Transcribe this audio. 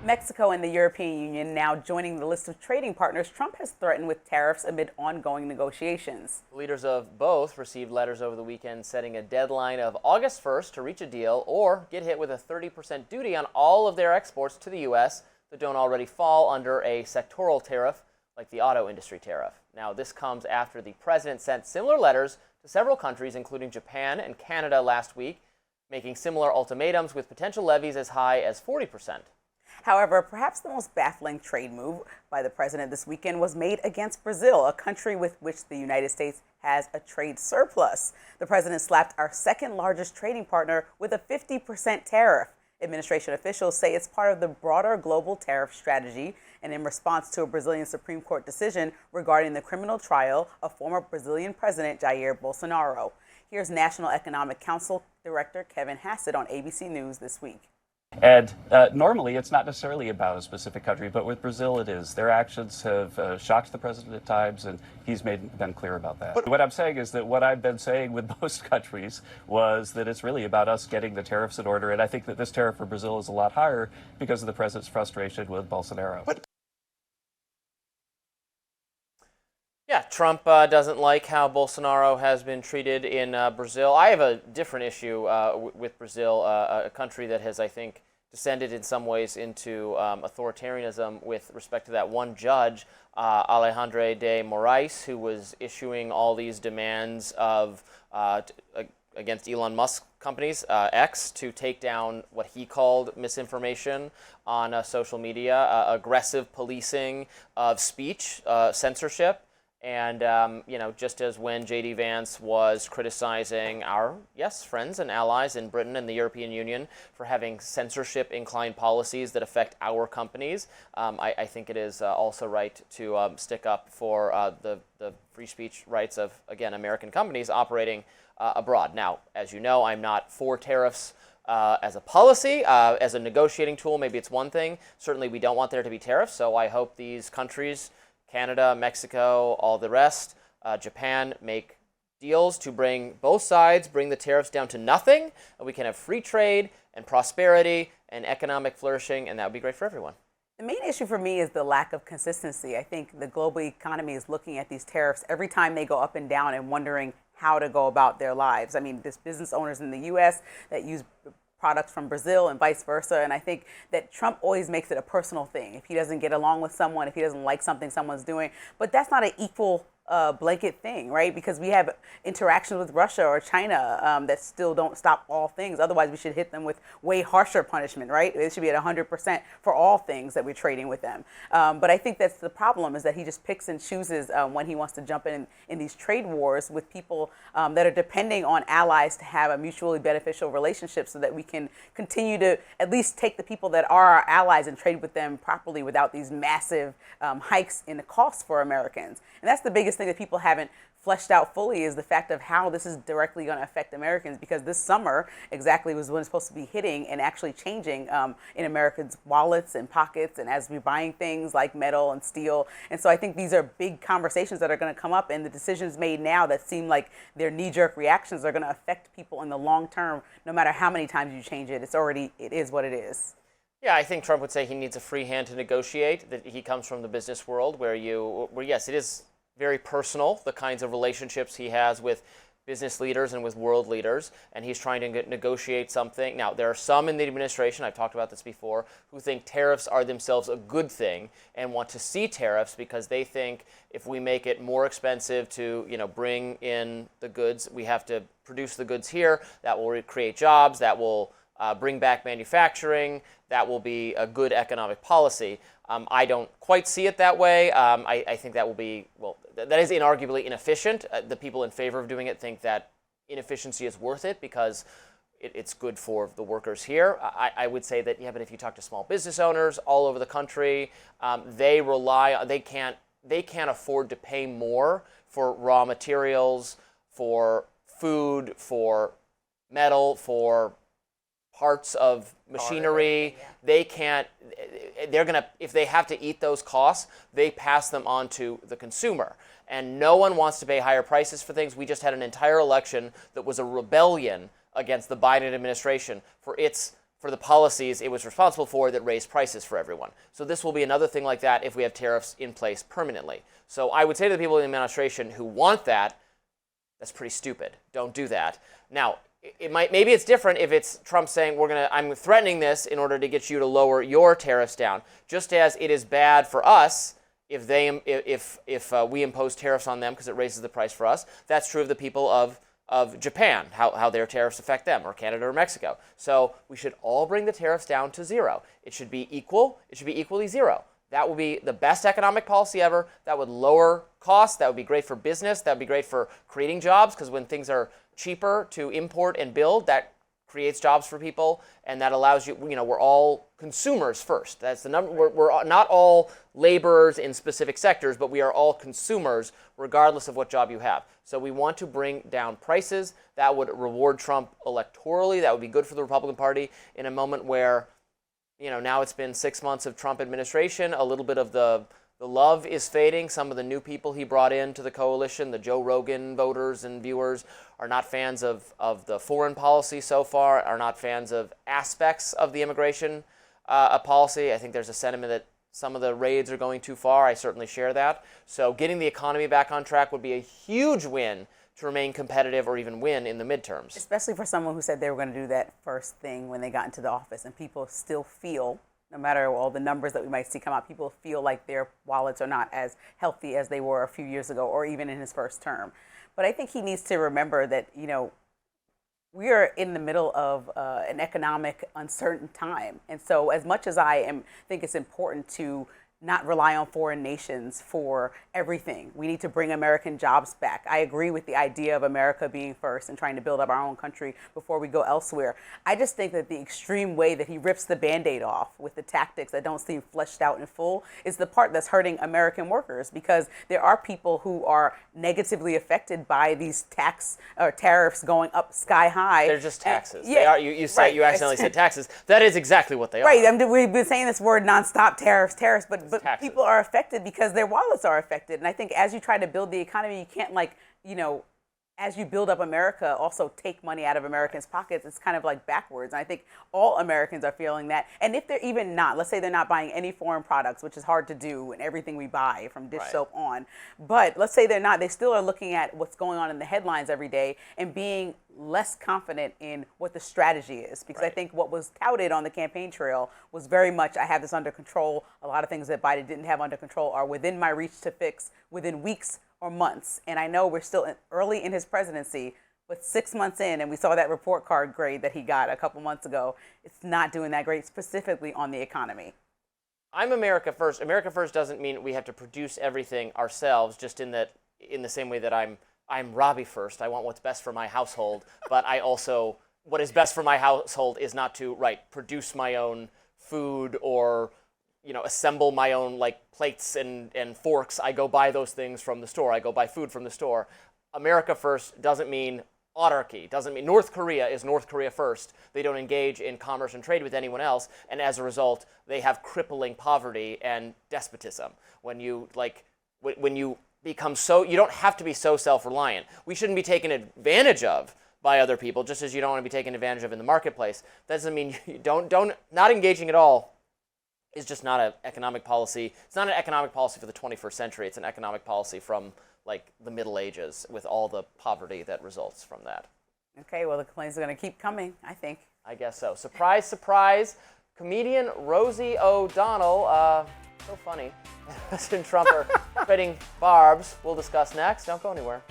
Mexico and the European Union now joining the list of trading partners Trump has threatened with tariffs amid ongoing negotiations. Leaders of both received letters over the weekend setting a deadline of August 1st to reach a deal or get hit with a 30% duty on all of their exports to the U.S. that don't already fall under a sectoral tariff like the auto industry tariff. Now, this comes after the president sent similar letters to several countries, including Japan and Canada last week, making similar ultimatums with potential levies as high as 40%. However, perhaps the most baffling trade move by the president this weekend was made against Brazil, a country with which the United States has a trade surplus. The president slapped our second largest trading partner with a 50% tariff. Administration officials say it's part of the broader global tariff strategy and in response to a Brazilian Supreme Court decision regarding the criminal trial of former Brazilian President Jair Bolsonaro. Here's National Economic Council Director Kevin Hassett on ABC News this week. And normally it's not necessarily about a specific country, but with Brazil it is. Their actions have shocked the president at times, and he's been clear about that. But what I'm saying is that what I've been saying with most countries was that it's really about us getting the tariffs in order, and I think that this tariff for Brazil is a lot higher because of the president's frustration with Bolsonaro. Yeah, Trump doesn't like how Bolsonaro has been treated in Brazil. I have a different issue with Brazil, a country that has, I think, descended in some ways into authoritarianism with respect to that one judge, Alexandre de Moraes, who was issuing all these demands of against Elon Musk companies, X, to take down what he called misinformation on social media, aggressive policing of speech, censorship. And, just as when J.D. Vance was criticizing our, friends and allies in Britain and the European Union for having censorship-inclined policies that affect our companies, I think it is also right to stick up for the free speech rights of, again, American companies operating abroad. Now, as you know, I'm not for tariffs as a policy. As a negotiating tool, maybe it's one thing. Certainly, we don't want there to be tariffs, so I hope these countries, Canada, Mexico, all the rest, Japan, make deals to bring both sides, bring the tariffs down to nothing, and we can have free trade and prosperity and economic flourishing, and that would be great for everyone. The main issue for me is the lack of consistency. I think the global economy is looking at these tariffs every time they go up and down and wondering how to go about their lives. I mean, there's business owners in the U.S. that use products from Brazil and vice versa. And I think that Trump always makes it a personal thing. If he doesn't get along with someone, if he doesn't like something someone's doing, but that's not an equal blanket thing, right? Because we have interactions with Russia or China that still don't stop all things. Otherwise, we should hit them with way harsher punishment, right? It should be at 100% for all things that we're trading with them. But I think that's the problem, is that he just picks and chooses when he wants to jump in these trade wars with people that are depending on allies to have a mutually beneficial relationship so that we can continue to at least take the people that are our allies and trade with them properly without these massive hikes in the cost for Americans. And that's the biggest thing that people haven't fleshed out fully, is the fact of how this is directly going to affect Americans, because this summer exactly was when it's supposed to be hitting and actually changing in Americans' wallets and pockets, and as we're buying things like metal and steel. And so I think these are big conversations that are going to come up, and the decisions made now that seem like they're knee-jerk reactions are going to affect people in the long term. No matter how many times you change it, it is what it is. Yeah, I think Trump would say he needs a free hand to negotiate, that he comes from the business world where yes, it is very personal, the kinds of relationships he has with business leaders and with world leaders, and he's trying to negotiate something. Now, there are some in the administration, I've talked about this before, who think tariffs are themselves a good thing and want to see tariffs because they think if we make it more expensive to, bring in the goods, we have to produce the goods here, that will create jobs, that will bring back manufacturing, that will be a good economic policy. I don't quite see it that way. I think that will be, that is inarguably inefficient. The people in favor of doing it think that inefficiency is worth it because it's good for the workers here. I would say that, but if you talk to small business owners all over the country, they can't afford to pay more for raw materials, for food, for metal, for parts of machinery. If they have to eat those costs, they pass them on to the consumer. And no one wants to pay higher prices for things. We just had an entire election that was a rebellion against the Biden administration for its for the policies it was responsible for that raised prices for everyone. So this will be another thing like that if we have tariffs in place permanently. So I would say to the people in the administration who want that, that's pretty stupid. Don't do that. Now, maybe it's different if it's Trump saying I'm threatening this in order to get you to lower your tariffs down. Just as it is bad for us if we impose tariffs on them because it raises the price for us. That's true of the people of Japan, how their tariffs affect them, or Canada or Mexico. So we should all bring the tariffs down to zero. It should be equal. It should be equally zero. That would be the best economic policy ever. That would lower costs. That would be great for business. That would be great for creating jobs, because when things are cheaper to import and build, that creates jobs for people, and that allows you, we're all consumers first. That's the number. We're not all laborers in specific sectors, but we are all consumers regardless of what job you have. So we want to bring down prices. That would reward Trump electorally. That would be good for the Republican Party in a moment where, now it's been 6 months of Trump administration. A little bit of the love is fading. Some of the new people he brought into the coalition, the Joe Rogan voters and viewers, are not fans of the foreign policy so far, are not fans of aspects of the immigration policy. I think there's a sentiment that some of the raids are going too far. I certainly share that. So getting the economy back on track would be a huge win to remain competitive or even win in the midterms. Especially for someone who said they were going to do that first thing when they got into the office, and people still feel, no matter all the numbers that we might see come out, people feel like their wallets are not as healthy as they were a few years ago or even in his first term. But I think he needs to remember that, we are in the middle of an economic uncertain time. And so as much as I think it's important to not rely on foreign nations for everything, we need to bring American jobs back. I agree with the idea of America being first and trying to build up our own country before we go elsewhere. I just think that the extreme way that he rips the Band-Aid off with the tactics that don't seem fleshed out in full is the part that's hurting American workers, because there are people who are negatively affected by these tax or tariffs going up sky high. They're just taxes. And, yeah, you accidentally said taxes. That is exactly what they are. Right. We've been saying this word nonstop, tariffs, but taxes. People are affected because their wallets are affected. And I think as you try to build the economy, you can't as you build up America, also take money out of Americans' pockets. It's kind of like backwards. And I think all Americans are feeling that. And if they're even not, let's say they're not buying any foreign products, which is hard to do in everything we buy from dish soap on. But let's say they're not, they still are looking at what's going on in the headlines every day and being less confident in what the strategy is. Because I think what was touted on the campaign trail was very much, I have this under control. A lot of things that Biden didn't have under control are within my reach to fix within weeks or months. And I know we're still early in his presidency, but 6 months in, and we saw that report card grade that he got a couple months ago, it's not doing that great, specifically on the economy. I'm America first. America first doesn't mean we have to produce everything ourselves, just in the same way that I'm Robby first. I want what's best for my household, but I also, what is best for my household is not to, produce my own food or assemble my own plates and forks. I go buy those things from the store. I go buy food from the store. America first doesn't mean autarky. Doesn't mean North Korea is North Korea first. They don't engage in commerce and trade with anyone else, and as a result, they have crippling poverty and despotism. When you become so, you don't have to be so self-reliant. We shouldn't be taken advantage of by other people, just as you don't want to be taken advantage of in the marketplace. That doesn't mean you not engaging at all is just not an economic policy. It's not an economic policy for the 21st century. It's an economic policy from the Middle Ages, with all the poverty that results from that. Okay, well, the complaints are going to keep coming, I think. I guess so. Surprise, surprise. Comedian Rosie O'Donnell, so funny. President Trump are trading barbs. We'll discuss next. Don't go anywhere.